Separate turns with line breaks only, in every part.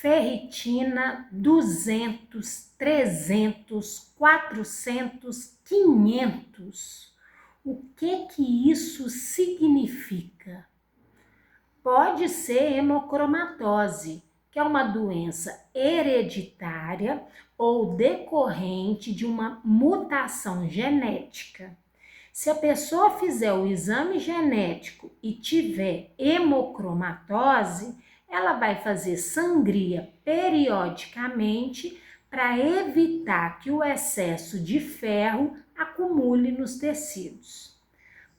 ferritina 200, 300, 400, 500. O que isso significa? Pode ser hemocromatose, que é uma doença hereditária ou decorrente de uma mutação genética. Se a pessoa fizer o exame genético e tiver hemocromatose, ela vai fazer sangria periodicamente para evitar que o excesso de ferro acumule nos tecidos.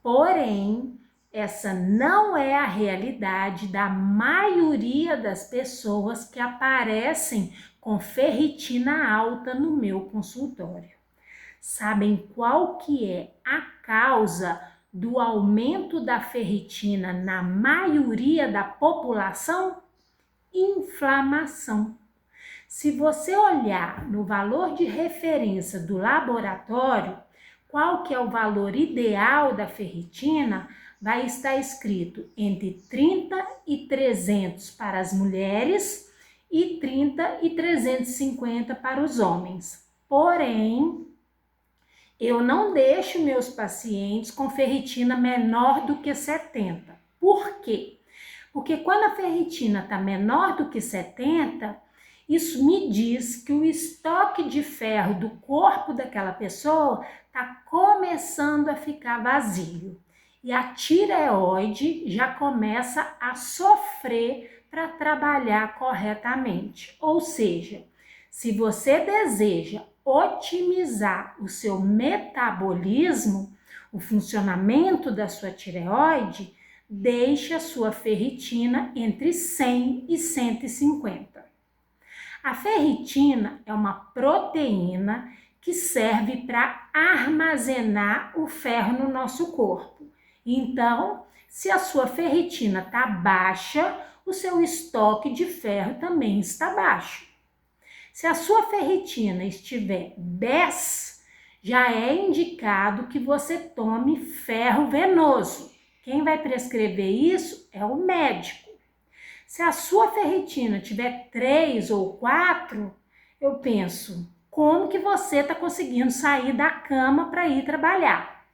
Porém, essa não é a realidade da maioria das pessoas que aparecem com ferritina alta no meu consultório. Sabem qual que é a causa do aumento da ferritina na maioria da população? Inflamação. Se você olhar no valor de referência do laboratório, qual que é o valor ideal da ferritina, vai estar escrito entre 30 e 300 para as mulheres e 30 e 350 para os homens. Porém, eu não deixo meus pacientes com ferritina menor do que 70. Por quê? Porque quando a ferritina está menor do que 70, isso me diz que o estoque de ferro do corpo daquela pessoa está começando a ficar vazio. E a tireoide já começa a sofrer para trabalhar corretamente. Ou seja, se você deseja otimizar o seu metabolismo, o funcionamento da sua tireoide, deixe a sua ferritina entre 100 e 150. A ferritina é uma proteína que serve para armazenar o ferro no nosso corpo. Então, se a sua ferritina está baixa, o seu estoque de ferro também está baixo. Se a sua ferritina estiver 10, já é indicado que você tome ferro venoso. Quem vai prescrever isso é o médico. Se a sua ferritina tiver 3 ou 4, eu penso, como que você está conseguindo sair da cama para ir trabalhar?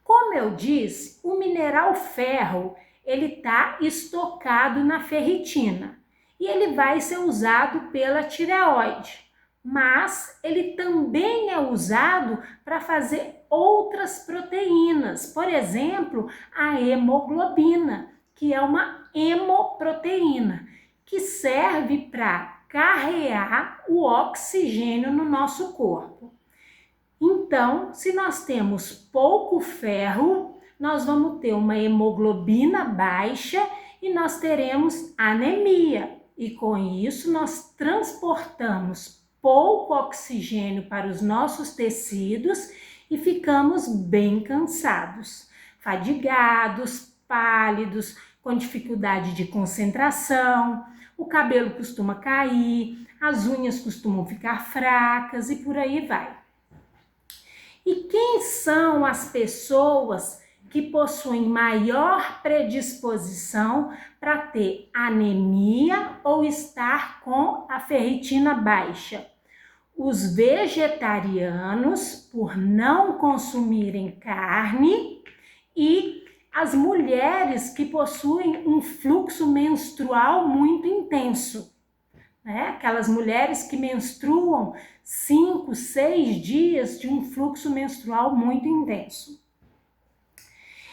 Como eu disse, o mineral ferro, ele está estocado na ferritina e ele vai ser usado pela tireoide, mas ele também é usado para fazer outras proteínas, por exemplo, a hemoglobina, que é uma hemoproteína, que serve para carregar o oxigênio no nosso corpo. Então, se nós temos pouco ferro, nós vamos ter uma hemoglobina baixa e nós teremos anemia. E com isso, nós transportamos pouco oxigênio para os nossos tecidos e ficamos bem cansados, fadigados, pálidos, com dificuldade de concentração, o cabelo costuma cair, as unhas costumam ficar fracas e por aí vai. E quem são as pessoas que possuem maior predisposição para ter anemia ou estar com a ferritina baixa? Os vegetarianos, por não consumirem carne, e as mulheres que possuem um fluxo menstrual muito intenso, né? Aquelas mulheres que menstruam 5, 6 dias de um fluxo menstrual muito intenso.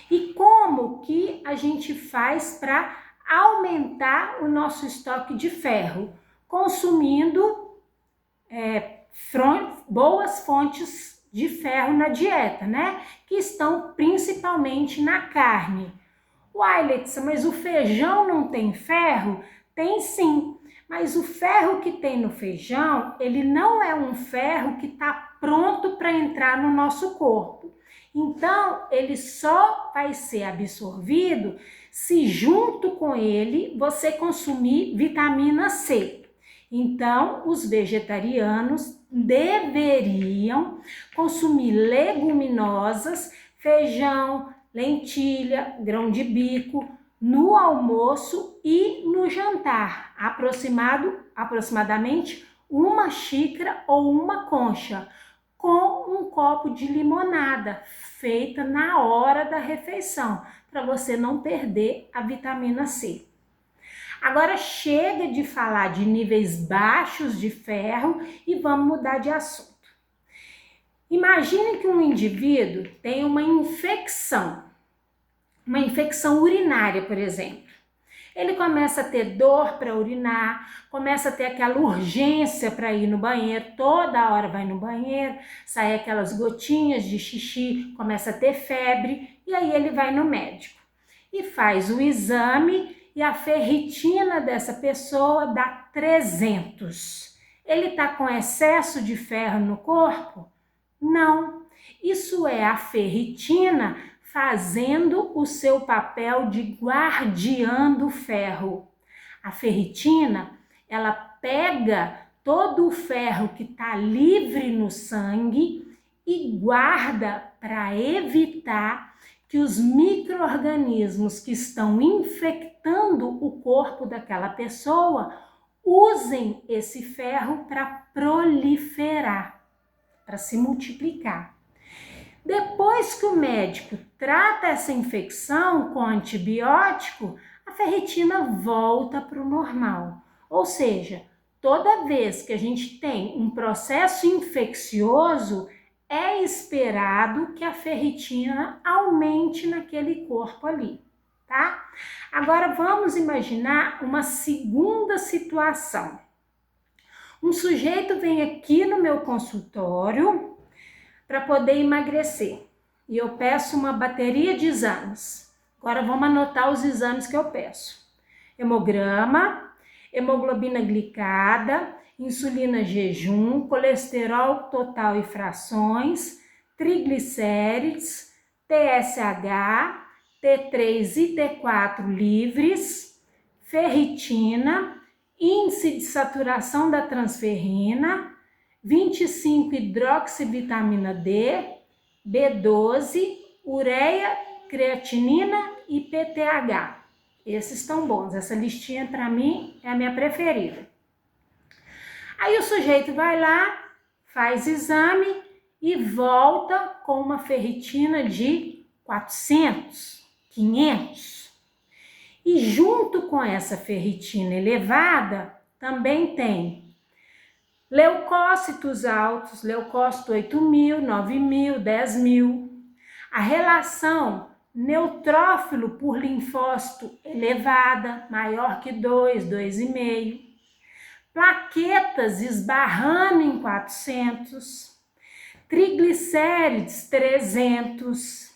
E como que a gente faz para aumentar o nosso estoque de ferro? Consumindo boas fontes de ferro na dieta, né? Que estão principalmente na carne. Uai, Letícia, mas o feijão não tem ferro? Tem sim, mas o ferro que tem no feijão, ele não é um ferro que está pronto para entrar no nosso corpo. Então, ele só vai ser absorvido se junto com ele você consumir vitamina C. Então, os vegetarianos deveriam consumir leguminosas, feijão, lentilha, grão de bico, no almoço e no jantar, aproximadamente 1 xícara ou 1 concha, com um copo de limonada, feita na hora da refeição, para você não perder a vitamina C. Agora chega de falar de níveis baixos de ferro e vamos mudar de assunto. Imagine que um indivíduo tem uma infecção urinária, por exemplo. Ele começa a ter dor para urinar, começa a ter aquela urgência para ir no banheiro, toda hora vai no banheiro, sai aquelas gotinhas de xixi, começa a ter febre, e aí ele vai no médico e faz o exame e a ferritina dessa pessoa dá 300. Ele está com excesso de ferro no corpo? Não, isso é a ferritina fazendo o seu papel de guardiã do ferro. A ferritina, ela pega todo o ferro que está livre no sangue e guarda para evitar que os micro-organismos que estão infectando o corpo daquela pessoa usem esse ferro para proliferar, para se multiplicar. Depois que o médico trata essa infecção com antibiótico, a ferritina volta para o normal. Ou seja, toda vez que a gente tem um processo infeccioso, é esperado que a ferritina aumente naquele corpo ali, tá? Agora vamos imaginar uma segunda situação. Um sujeito vem aqui no meu consultório para poder emagrecer. E eu peço uma bateria de exames. Agora vamos anotar os exames que eu peço. Hemograma, hemoglobina glicada, insulina jejum, colesterol total e frações, triglicérides, TSH, T3 e T4 livres, ferritina, índice de saturação da transferrina, 25-hidroxivitamina D, B12, ureia, creatinina e PTH. Esses estão bons, essa listinha para mim é a minha preferida. Aí o sujeito vai lá, faz exame e volta com uma ferritina de 400, 500. E junto com essa ferritina elevada, também tem leucócitos altos, leucócito 8.000, 9.000, 10.000. A relação neutrófilo por linfócito elevada, maior que 2, 2,5. Plaquetas esbarrando em 400. Triglicérides 300.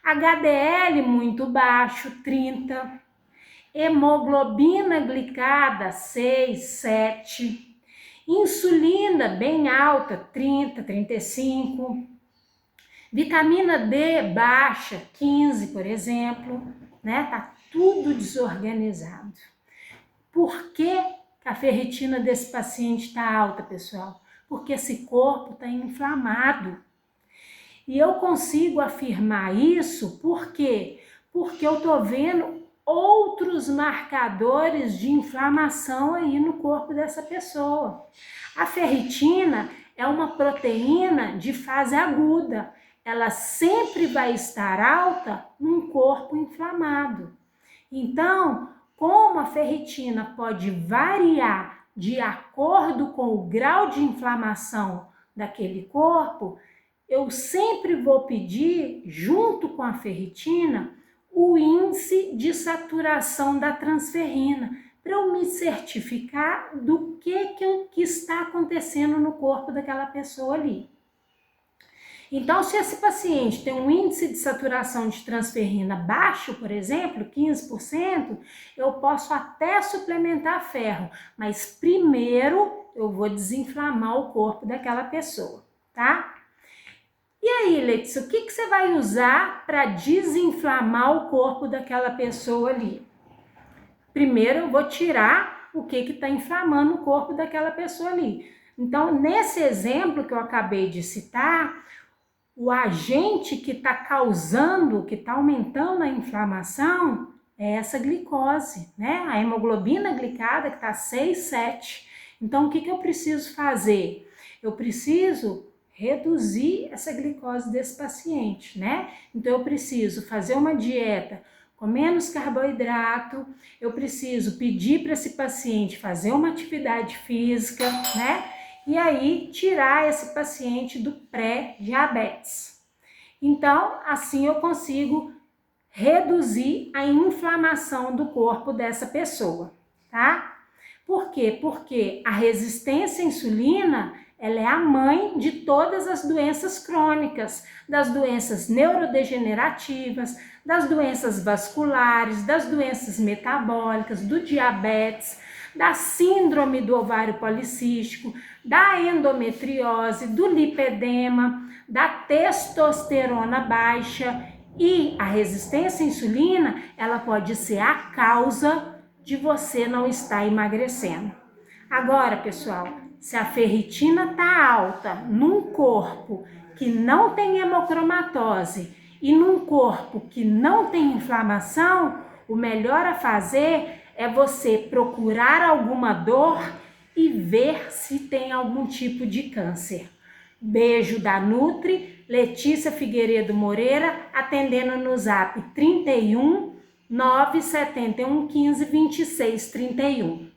HDL muito baixo, 30. Hemoglobina glicada 6, 7. Insulina bem alta, 30, 35. Vitamina D baixa, 15, por exemplo, né? Tá tudo desorganizado. Por que a ferritina desse paciente está alta, pessoal? Porque esse corpo está inflamado. E eu consigo afirmar isso por quê? Porque eu tô vendo outros marcadores de inflamação aí no corpo dessa pessoa. A ferritina é uma proteína de fase aguda. Ela sempre vai estar alta num corpo inflamado. Então, como a ferritina pode variar de acordo com o grau de inflamação daquele corpo, eu sempre vou pedir, junto com a ferritina, o índice de saturação da transferrina, para eu me certificar do que está acontecendo no corpo daquela pessoa ali. Então, se esse paciente tem um índice de saturação de transferrina baixo, por exemplo, 15%, eu posso até suplementar ferro, mas primeiro eu vou desinflamar o corpo daquela pessoa, tá? E aí, Letícia, o que você vai usar para desinflamar o corpo daquela pessoa ali? Primeiro eu vou tirar o que está inflamando o corpo daquela pessoa ali. Então, nesse exemplo que eu acabei de citar, o agente que está causando, que está aumentando a inflamação é essa glicose, né? A hemoglobina glicada que está 6, 7. Então, o que eu preciso fazer? Eu preciso reduzir essa glicose desse paciente, né? Então, eu preciso fazer uma dieta com menos carboidrato, eu preciso pedir para esse paciente fazer uma atividade física, né? E aí, tirar esse paciente do pré-diabetes. Então, assim eu consigo reduzir a inflamação do corpo dessa pessoa, tá? Por quê? Porque a resistência à insulina, ela é a mãe de todas as doenças crônicas, das doenças neurodegenerativas, das doenças vasculares, das doenças metabólicas, do diabetes, da síndrome do ovário policístico, da endometriose, do lipedema, da testosterona baixa. E a resistência à insulina, ela pode ser a causa de você não estar emagrecendo. Agora, pessoal, se a ferritina está alta num corpo que não tem hemocromatose e num corpo que não tem inflamação, o melhor a fazer é você procurar alguma dor e ver se tem algum tipo de câncer. Beijo da Nutri, Letícia Figueiredo Moreira, atendendo no zap 31 971 15 26 31.